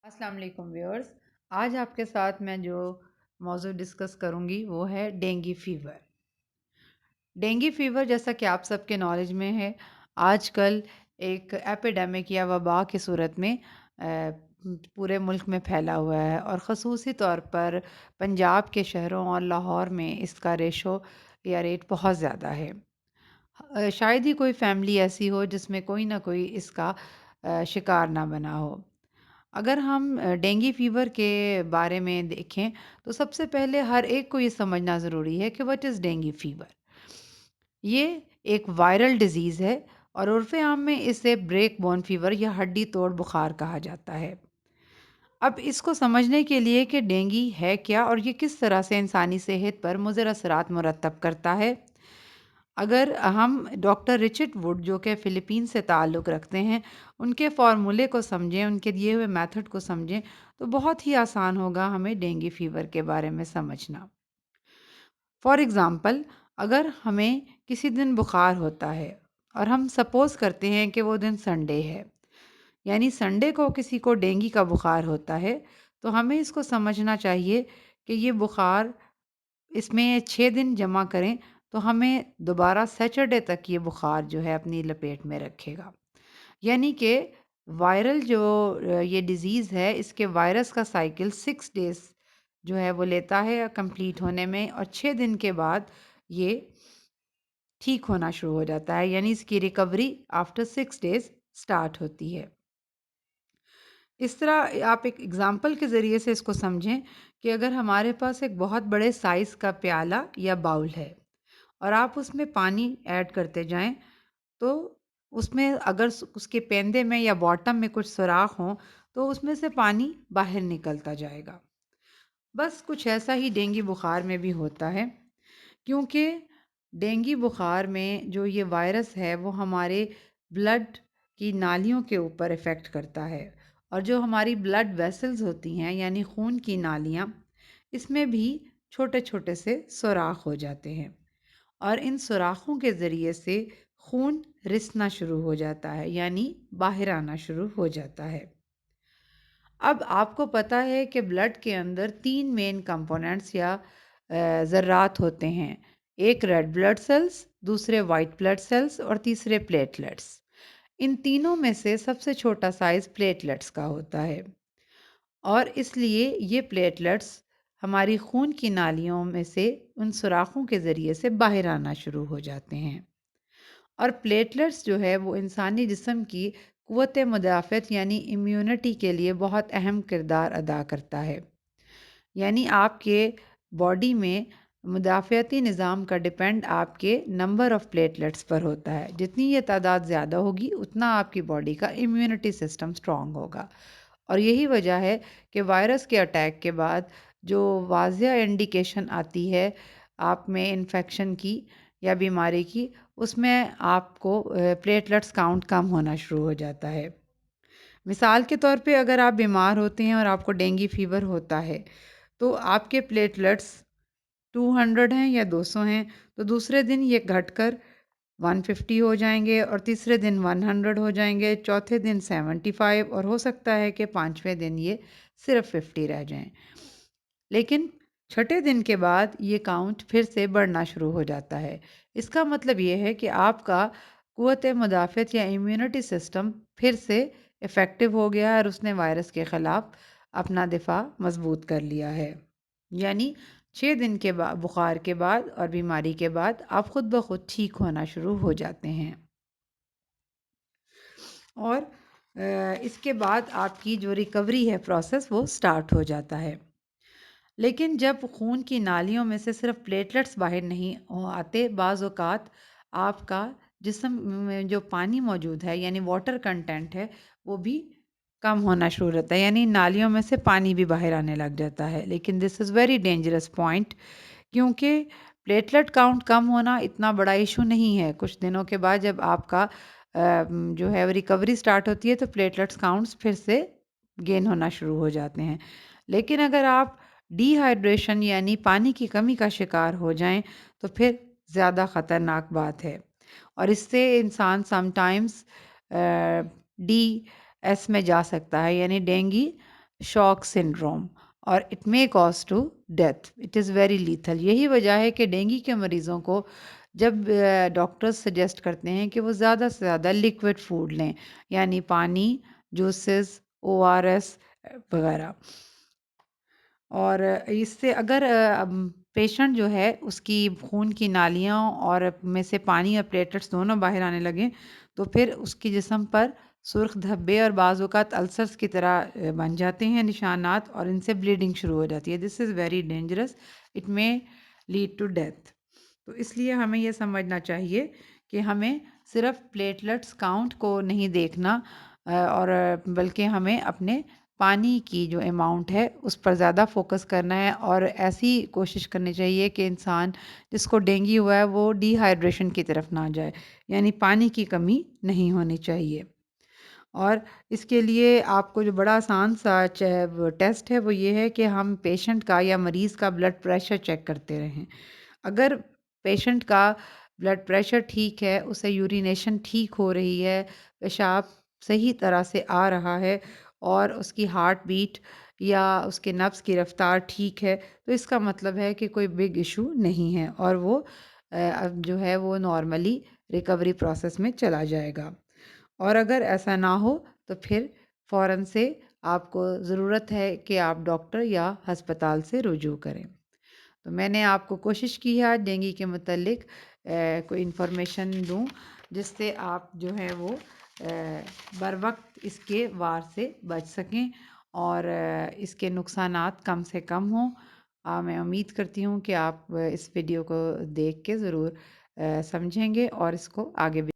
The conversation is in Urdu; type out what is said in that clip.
السلام علیکم ویورز. آج آپ کے ساتھ میں جو موضوع ڈسکس کروں گی وہ ہے ڈینگی فیور. ڈینگی فیور جیسا کہ آپ سب کے نالج میں ہے، آج کل ایک ایپیڈیمک یا وبا کی صورت میں آ، پورے ملک میں پھیلا ہوا ہے، اور خصوصی طور پر پنجاب کے شہروں اور لاہور میں اس کا ریشو یا ریٹ بہت زیادہ ہے. شاید ہی کوئی فیملی ایسی ہو جس میں کوئی نہ کوئی اس کا شکار نہ بنا ہو. اگر ہم ڈینگی فیور کے بارے میں دیکھیں تو سب سے پہلے ہر ایک کو یہ سمجھنا ضروری ہے کہ واٹ از ڈینگی فیور. یہ ایک وائرل ڈیزیز ہے، اور عرف عام میں اسے بریک بون فیور یا ہڈی توڑ بخار کہا جاتا ہے. اب اس کو سمجھنے کے لیے کہ ڈینگی ہے کیا اور یہ کس طرح سے انسانی صحت پر مضر اثرات مرتب کرتا ہے، اگر ہم ڈاکٹر رچرڈ ووڈ جو کہ فلپین سے تعلق رکھتے ہیں ان کے فارمولے کو سمجھیں، ان کے دیے ہوئے میتھڈ کو سمجھیں، تو بہت ہی آسان ہوگا ہمیں ڈینگی فیور کے بارے میں سمجھنا. فار ایگزامپل، اگر ہمیں کسی دن بخار ہوتا ہے اور ہم سپوز کرتے ہیں کہ وہ دن سنڈے ہے، یعنی سنڈے کو کسی کو ڈینگی کا بخار ہوتا ہے، تو ہمیں اس کو سمجھنا چاہیے کہ یہ بخار، اس میں 6 دن جمع کریں تو ہمیں دوبارہ سیچرڈے تک یہ بخار جو ہے اپنی لپیٹ میں رکھے گا. یعنی کہ وائرل جو یہ ڈیزیز ہے، اس کے وائرس کا سائیکل 6 ڈیز جو ہے وہ لیتا ہے کمپلیٹ ہونے میں، اور 6 دن کے بعد یہ ٹھیک ہونا شروع ہو جاتا ہے، یعنی اس کی ریکوری آفٹر 6 ڈیز سٹارٹ ہوتی ہے. اس طرح آپ ایک اگزامپل کے ذریعے سے اس کو سمجھیں کہ اگر ہمارے پاس ایک بہت بڑے سائز کا پیالہ یا باؤل ہے اور آپ اس میں پانی ایڈ کرتے جائیں، تو اس میں اگر اس کے پیندے میں یا باٹم میں کچھ سوراخ ہوں تو اس میں سے پانی باہر نکلتا جائے گا. بس کچھ ایسا ہی ڈینگی بخار میں بھی ہوتا ہے، کیونکہ ڈینگی بخار میں جو یہ وائرس ہے وہ ہمارے بلڈ کی نالیوں کے اوپر افیکٹ کرتا ہے، اور جو ہماری بلڈ ویسلز ہوتی ہیں یعنی خون کی نالیاں، اس میں بھی چھوٹے چھوٹے سے سوراخ ہو جاتے ہیں، اور ان سوراخوں کے ذریعے سے خون رسنا شروع ہو جاتا ہے، یعنی باہر آنا شروع ہو جاتا ہے. اب آپ کو پتہ ہے کہ بلڈ کے اندر 3 مین کمپوننٹس یا ذرات ہوتے ہیں: ایک ریڈ بلڈ سیلز، دوسرے وائٹ بلڈ سیلز، اور تیسرے پلیٹلیٹس. ان تینوں میں سے سب سے چھوٹا سائز پلیٹلیٹس کا ہوتا ہے، اور اس لیے یہ پلیٹلیٹس ہماری خون کی نالیوں میں سے ان سوراخوں کے ذریعے سے باہر آنا شروع ہو جاتے ہیں. اور پلیٹلیٹس جو ہے وہ انسانی جسم کی قوت مدافعت یعنی امیونٹی کے لیے بہت اہم کردار ادا کرتا ہے. یعنی آپ کے باڈی میں مدافعتی نظام کا ڈپینڈ آپ کے نمبر آف پلیٹلیٹس پر ہوتا ہے. جتنی یہ تعداد زیادہ ہوگی اتنا آپ کی باڈی کا امیونٹی سسٹم سٹرونگ ہوگا. اور یہی وجہ ہے کہ وائرس کے اٹیک کے بعد جو واضح انڈیکیشن آتی ہے آپ میں انفیکشن کی یا بیماری کی، اس میں آپ کو پلیٹلیٹس کاؤنٹ کم ہونا شروع ہو جاتا ہے. مثال کے طور پہ اگر آپ بیمار ہوتے ہیں اور آپ کو ڈینگی فیور ہوتا ہے تو آپ کے پلیٹلیٹس 200 ہیں یا 200 ہیں، تو دوسرے دن یہ گھٹ کر 150 ہو جائیں گے، اور تیسرے دن 100 ہو جائیں گے، چوتھے دن 75، اور ہو سکتا ہے کہ پانچویں دن یہ صرف 50 رہ جائیں. لیکن چھٹے دن کے بعد یہ کاؤنٹ پھر سے بڑھنا شروع ہو جاتا ہے. اس کا مطلب یہ ہے کہ آپ کا قوت مدافعت یا امیونٹی سسٹم پھر سے افیکٹو ہو گیا ہے، اور اس نے وائرس کے خلاف اپنا دفاع مضبوط کر لیا ہے. یعنی 6 دن کے بعد بخار کے بعد اور بیماری کے بعد آپ خود بخود ٹھیک ہونا شروع ہو جاتے ہیں، اور اس کے بعد آپ کی جو ریکوری ہے پروسیس وہ سٹارٹ ہو جاتا ہے. لیکن جب خون کی نالیوں میں سے صرف پلیٹلیٹس باہر نہیں آتے، بعض اوقات آپ کا جسم میں جو پانی موجود ہے یعنی واٹر کنٹینٹ ہے وہ بھی کم ہونا شروع ہوتا ہے، یعنی نالیوں میں سے پانی بھی باہر آنے لگ جاتا ہے. لیکن دس از ویری ڈینجرس پوائنٹ، کیونکہ پلیٹلیٹ کاؤنٹ کم ہونا اتنا بڑا ایشو نہیں ہے. کچھ دنوں کے بعد جب آپ کا جو ہے ریکوری سٹارٹ ہوتی ہے تو پلیٹلیٹس کاؤنٹس پھر سے گین ہونا شروع ہو جاتے ہیں. لیکن اگر آپ ڈی ہائیڈریشن یعنی پانی کی کمی کا شکار ہو جائیں تو پھر زیادہ خطرناک بات ہے، اور اس سے انسان سم ٹائمز ڈی ایس میں جا سکتا ہے، یعنی ڈینگی شاک سنڈروم اور it may cause to death, it is very lethal. یہی وجہ ہے کہ ڈینگی کے مریضوں کو جب ڈاکٹرز سجیسٹ کرتے ہیں کہ وہ زیادہ سے زیادہ لیکوڈ فوڈ لیں، یعنی پانی، جوسز، ORS وغیرہ۔ اور اس سے اگر پیشنٹ جو ہے اس کی خون کی نالیاں اور میں سے پانی اور پلیٹلیٹس دونوں باہر آنے لگیں تو پھر اس کی جسم پر سرخ دھبے اور بعض اوقات السرس کی طرح بن جاتے ہیں نشانات، اور ان سے بلیڈنگ شروع ہو جاتی ہے۔ دس از ویری ڈینجرس، اٹ میں لیڈ ٹو ڈیتھ۔ تو اس لیے ہمیں یہ سمجھنا چاہیے کہ ہمیں صرف پلیٹلیٹس کاؤنٹ کو نہیں دیکھنا، اور بلکہ ہمیں اپنے پانی کی جو اماؤنٹ ہے اس پر زیادہ فوکس کرنا ہے، اور ایسی کوشش کرنی چاہیے کہ انسان جس کو ڈینگی ہوا ہے وہ ڈی ہائیڈریشن کی طرف نہ جائے، یعنی پانی کی کمی نہیں ہونی چاہیے۔ اور اس کے لیے آپ کو جو بڑا آسان سا ٹیسٹ ہے وہ یہ ہے کہ ہم پیشنٹ کا یا مریض کا بلڈ پریشر چیک کرتے رہیں۔ اگر پیشنٹ کا بلڈ پریشر ٹھیک ہے، اسے یورینیشن ٹھیک ہو رہی ہے، پیشاب صحیح طرح سے آ رہا ہے، اور اس کی ہارٹ بیٹ یا اس کے نبض کی رفتار ٹھیک ہے، تو اس کا مطلب ہے کہ کوئی بگ ایشو نہیں ہے، اور وہ اب جو ہے وہ نارملی ریکوری پروسیس میں چلا جائے گا۔ اور اگر ایسا نہ ہو تو پھر فوراً سے آپ کو ضرورت ہے کہ آپ ڈاکٹر یا ہسپتال سے رجوع کریں۔ تو میں نے آپ کو کوشش کی ہے آج ڈینگی کے متعلق کوئی انفارمیشن دوں جس سے آپ جو ہے وہ بر وقت اس کے وار سے بچ سکیں، اور اس کے نقصانات کم سے کم ہوں۔ میں امید کرتی ہوں کہ آپ اس ویڈیو کو دیکھ کے ضرور سمجھیں گے اور اس کو آگے بھی